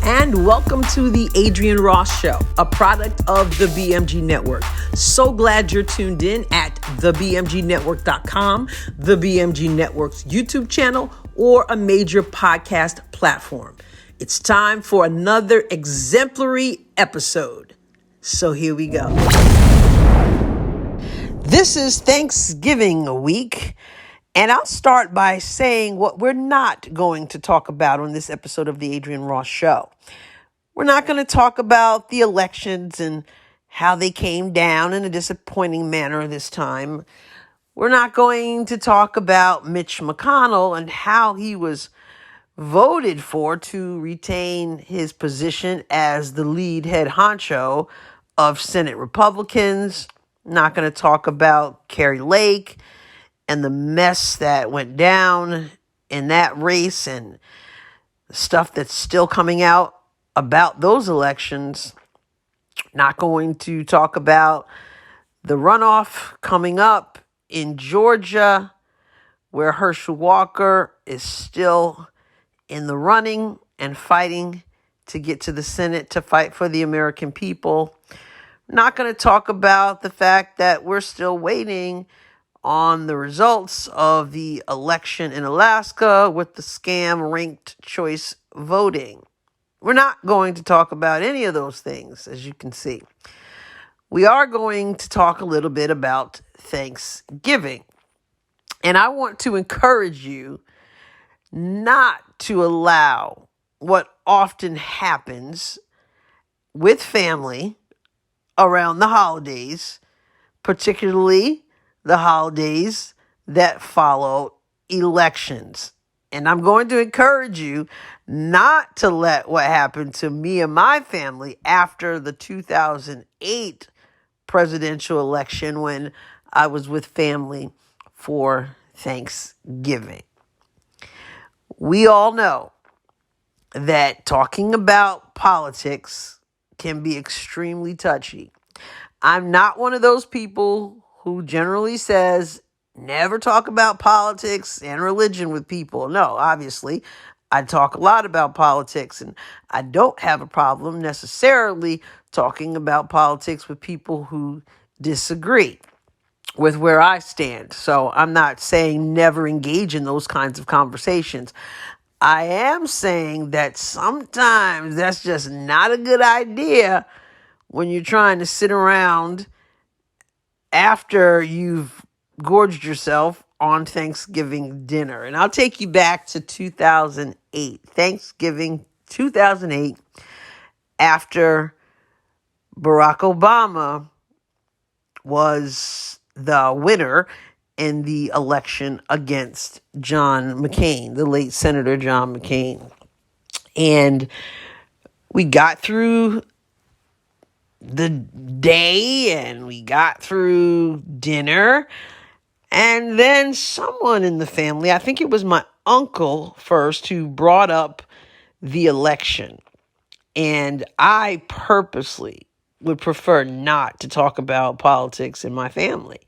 And welcome to the Adrienne Ross Show, a product of the BMG Network. So glad you're tuned in at thebmgnetwork.com, the BMG Network's YouTube channel, or a major podcast platform. It's time for another exemplary episode. So here we go. This is Thanksgiving week. And I'll start by saying what we're not going to talk about on this episode of the Adrienne Ross Show. We're not going to talk about the elections and how they came down in a disappointing manner this time. We're not going to talk about Mitch McConnell and how he was voted for to retain his position as the lead head honcho of Senate Republicans. Not going to talk about Kari Lake and the mess that went down in that race and the stuff that's still coming out about those elections. Not going to talk about the runoff coming up in Georgia, where Herschel Walker is still in the running and fighting to get to the Senate to fight for the American people. Not going to talk about the fact that we're still waiting on the results of the election in Alaska with the scam ranked choice voting. We're not going to talk about any of those things, as you can see. We are going to talk a little bit about Thanksgiving. And I want to encourage you not to allow what often happens with family around the holidays, particularly the holidays that follow elections. And I'm going to encourage you not to let what happened to me and my family after the 2008 presidential election, when I was with family for Thanksgiving. We all know that talking about politics can be extremely touchy. I'm not one of those people who generally says never talk about politics and religion with people. No, obviously, I talk a lot about politics, and I don't have a problem necessarily talking about politics with people who disagree with where I stand. So I'm not saying never engage in those kinds of conversations. I am saying that sometimes that's just not a good idea when you're trying to sit around after you've gorged yourself on Thanksgiving dinner. And I'll take you back to 2008, Thanksgiving 2008, after Barack Obama was the winner in the election against John McCain, the late Senator John McCain. And we got through the day and we got through dinner, and then someone in the family, I think it was my uncle first, who brought up the election. And I purposely would prefer not to talk about politics in my family.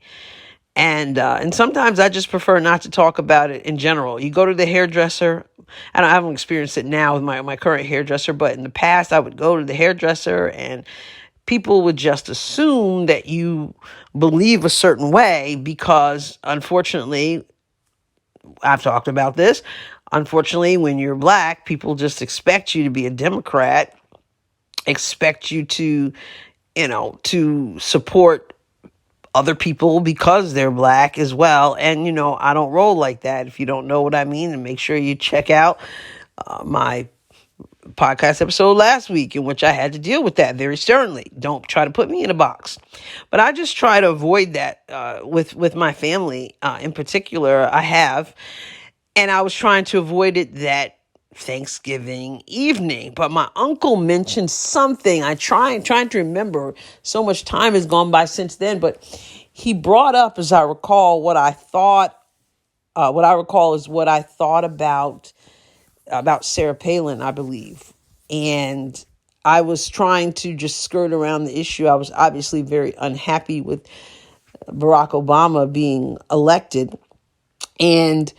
And sometimes I just prefer not to talk about it in general. You go to the hairdresser. I haven't experienced it now with my current hairdresser, but in the past I would go to the hairdresser and people would just assume that you believe a certain way because, unfortunately, I've talked about this. Unfortunately, when you're black, people just expect you to be a Democrat, expect you to support other people because they're black as well. And, I don't roll like that. If you don't know what I mean, then make sure you check out my podcast episode last week, in which I had to deal with that very sternly. Don't try to put me in a box. But I just try to avoid that with my family in particular. I have. And I was trying to avoid it that Thanksgiving evening. But my uncle mentioned something. I'm trying to remember. So much time has gone by since then. But he brought up, as I recall, what I thought about Sarah Palin, I believe. And I was trying to just skirt around the issue. I was obviously very unhappy with Barack Obama being elected. And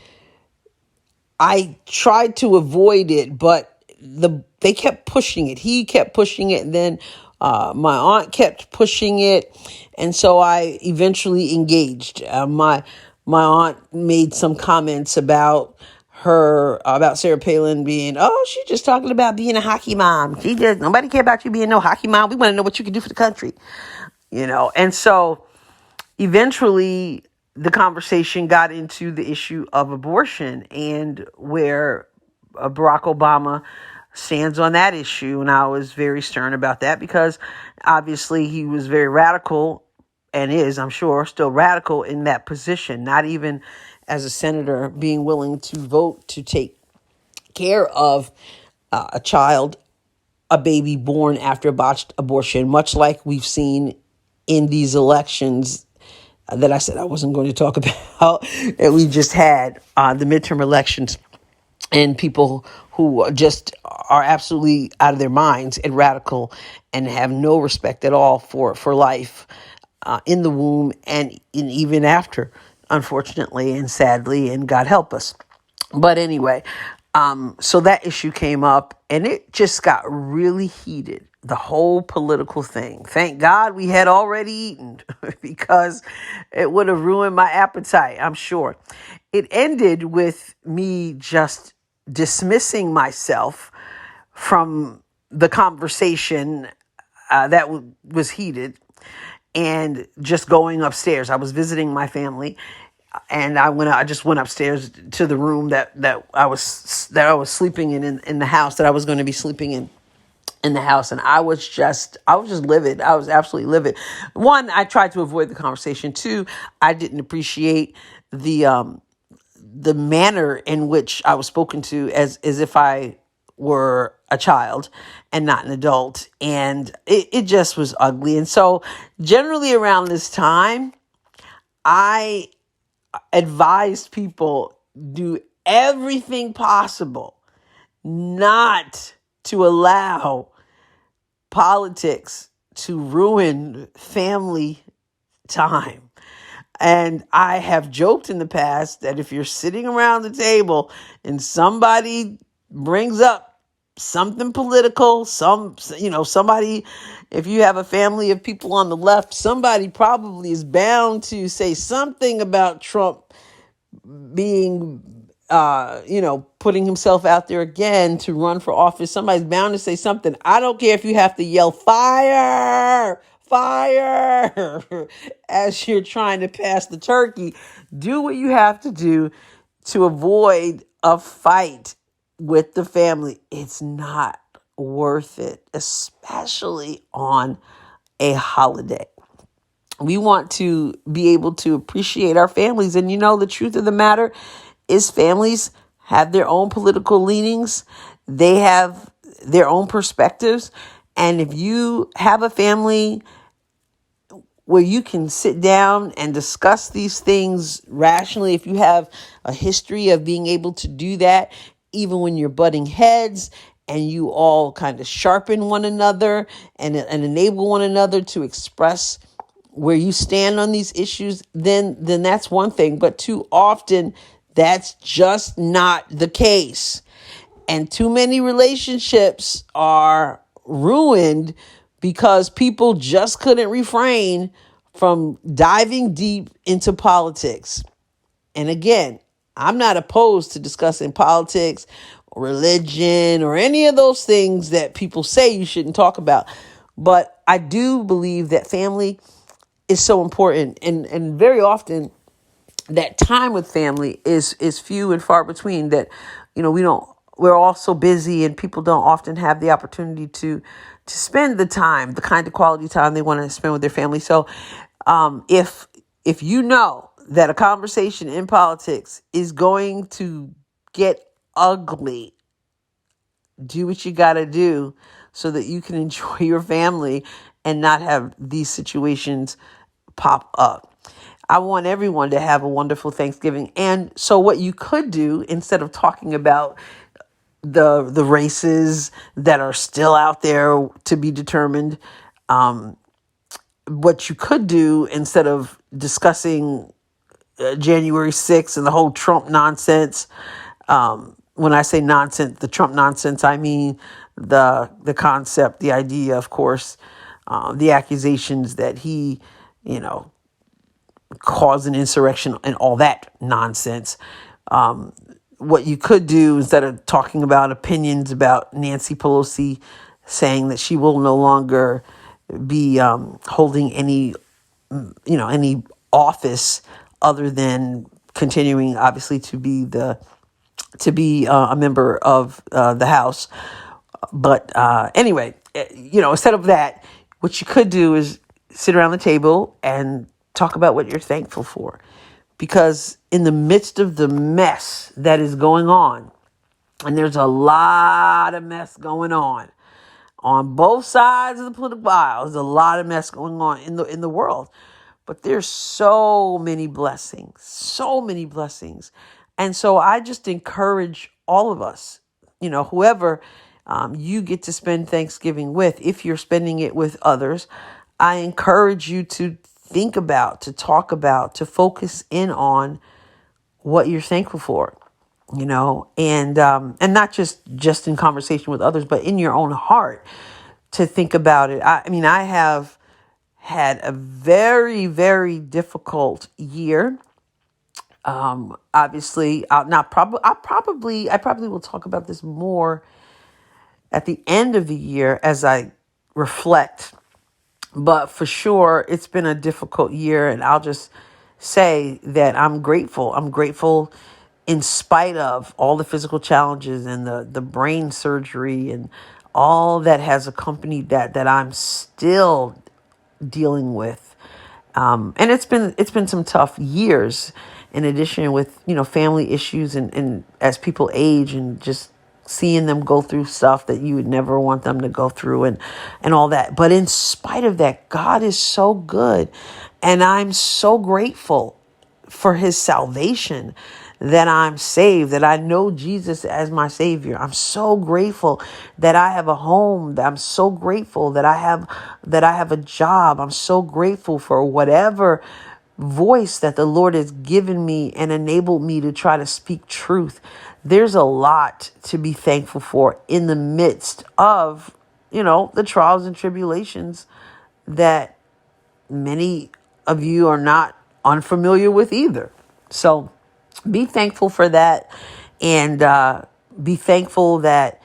I tried to avoid it, but the they kept pushing it. He kept pushing it, and then my aunt kept pushing it, and so I eventually engaged. My aunt made some comments about Sarah Palin being, oh, she's just talking about being a hockey mom. She just, nobody care about you being no hockey mom. We want to know what you can do for the country, And so eventually the conversation got into the issue of abortion and where Barack Obama stands on that issue. And I was very stern about that because obviously he was very radical and is, I'm sure, still radical in that position, not even as a senator being willing to vote to take care of a child, a baby born after a botched abortion, much like we've seen in these elections that I said I wasn't going to talk about that we just had, the midterm elections, and people who just are absolutely out of their minds and radical and have no respect at all for life in the womb and even after, unfortunately and sadly, and God help us. But anyway, so that issue came up and it just got really heated. The whole political thing. Thank God we had already eaten because it would have ruined my appetite, I'm sure. It ended with me just dismissing myself from the conversation that was heated and just going upstairs. I was visiting my family and I just went upstairs to the room that I was sleeping in the house that I was going to be sleeping in the house, and I was just livid. I was absolutely livid. One, I tried to avoid the conversation. Two, I didn't appreciate the manner in which I was spoken to as if I were a child and not an adult, and it just was ugly. And so generally around this time, I advised people do everything possible not to allow politics to ruin family time. And I have joked in the past that if you're sitting around the table and somebody brings up something political, somebody, if you have a family of people on the left, somebody probably is bound to say something about Trump being putting himself out there again to run for office. Somebody's bound to say something. I don't care if you have to yell fire, fire as you're trying to pass the turkey. Do what you have to do to avoid a fight with the family. It's not worth it, especially on a holiday. We want to be able to appreciate our families. And the truth of the matter is families have their own political leanings. They have their own perspectives. And if you have a family where you can sit down and discuss these things rationally, if you have a history of being able to do that, even when you're butting heads, and you all kind of sharpen one another and enable one another to express where you stand on these issues, then that's one thing. But too often, that's just not the case. And too many relationships are ruined because people just couldn't refrain from diving deep into politics. And again, I'm not opposed to discussing politics or religion or any of those things that people say you shouldn't talk about. But I do believe that family is so important. And very often that time with family is few and far between, that, we're all so busy and people don't often have the opportunity to spend the time, the kind of quality time they want to spend with their family. So if you know that a conversation in politics is going to get ugly, do what you got to do so that you can enjoy your family and not have these situations pop up. I want everyone to have a wonderful Thanksgiving. And so what you could do, instead of talking about the races that are still out there to be determined, what you could do, instead of discussing January 6th and the whole Trump nonsense, when I say nonsense, the Trump nonsense, I mean the concept, the idea, of course, the accusations that he, caused an insurrection and all that nonsense. What you could do, instead of talking about opinions about Nancy Pelosi saying that she will no longer be holding any office other than continuing, obviously, to be a member of the House. But anyway, instead of that, what you could do is sit around the table and talk about what you're thankful for. Because in the midst of the mess that is going on, and there's a lot of mess going on both sides of the political aisle, there's a lot of mess going on in the world. But there's so many blessings. And so I just encourage all of us, whoever you get to spend Thanksgiving with, if you're spending it with others, I encourage you to think about, to talk about, to focus in on what you're thankful for, and not just in conversation with others, but in your own heart to think about it. I have had a very, very difficult year. Obviously, I probably will talk about this more at the end of the year as I reflect. But for sure, it's been a difficult year, and I'll just say that I'm grateful. I'm grateful in spite of all the physical challenges and the brain surgery and all that has accompanied that I'm still dealing with. And it's been some tough years, in addition with, family issues and as people age and just seeing them go through stuff that you would never want them to go through and all that. But in spite of that, God is so good. And I'm so grateful for his salvation, that I'm saved, that I know Jesus as my Savior. I'm so grateful that I have a home. That I'm so grateful that I have a job. I'm so grateful for whatever voice that the Lord has given me and enabled me to try to speak truth. There's a lot to be thankful for in the midst of, the trials and tribulations that many of you are not unfamiliar with either. So be thankful for that, and be thankful that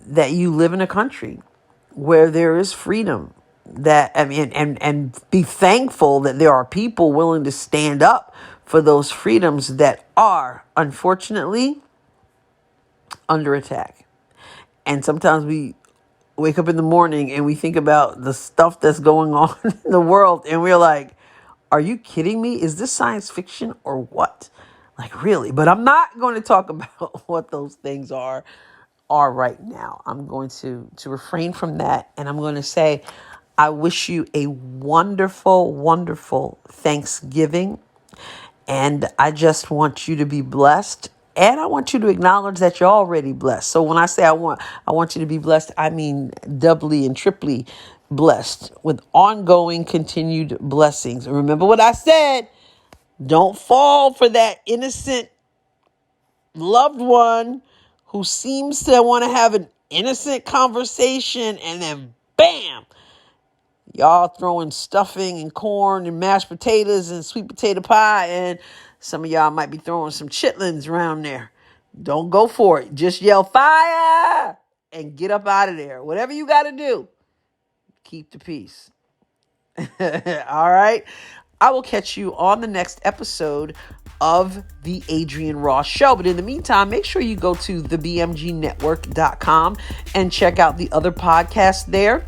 you live in a country where there is freedom. And be thankful that there are people willing to stand up for those freedoms that are, unfortunately, under attack. And sometimes we wake up in the morning and we think about the stuff that's going on in the world, and we're like, are you kidding me? Is this science fiction or what? Like, really? But I'm not going to talk about what those things are right now. I'm going to refrain from that. And I'm going to say, I wish you a wonderful, wonderful Thanksgiving. And I just want you to be blessed. And I want you to acknowledge that you're already blessed. So when I say I want you to be blessed, I mean doubly and triply blessed with ongoing, continued blessings. And remember what I said. Don't fall for that innocent loved one who seems to want to have an innocent conversation, and then bam, y'all throwing stuffing and corn and mashed potatoes and sweet potato pie, and some of y'all might be throwing some chitlins around there. Don't go for it. Just yell fire and get up out of there. Whatever you got to do, keep the peace. All right. I will catch you on the next episode of the Adrienne Ross Show. But in the meantime, make sure you go to thebmgnetwork.com and check out the other podcasts there.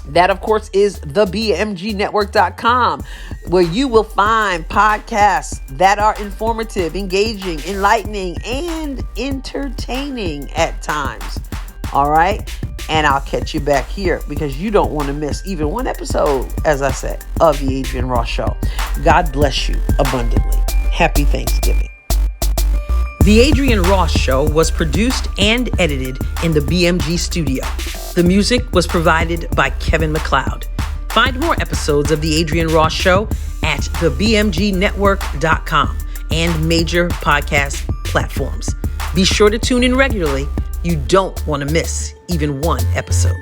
That, of course, is thebmgnetwork.com, where you will find podcasts that are informative, engaging, enlightening, and entertaining at times. All right. And I'll catch you back here, because you don't want to miss even one episode, as I said, of the Adrienne Ross Show. God bless you abundantly. Happy Thanksgiving. The Adrienne Ross Show was produced and edited in the BMG studio. The music was provided by Kevin MacLeod. Find more episodes of the Adrienne Ross Show at thebmgnetwork.com and major podcast platforms. Be sure to tune in regularly You don't want to miss even one episode.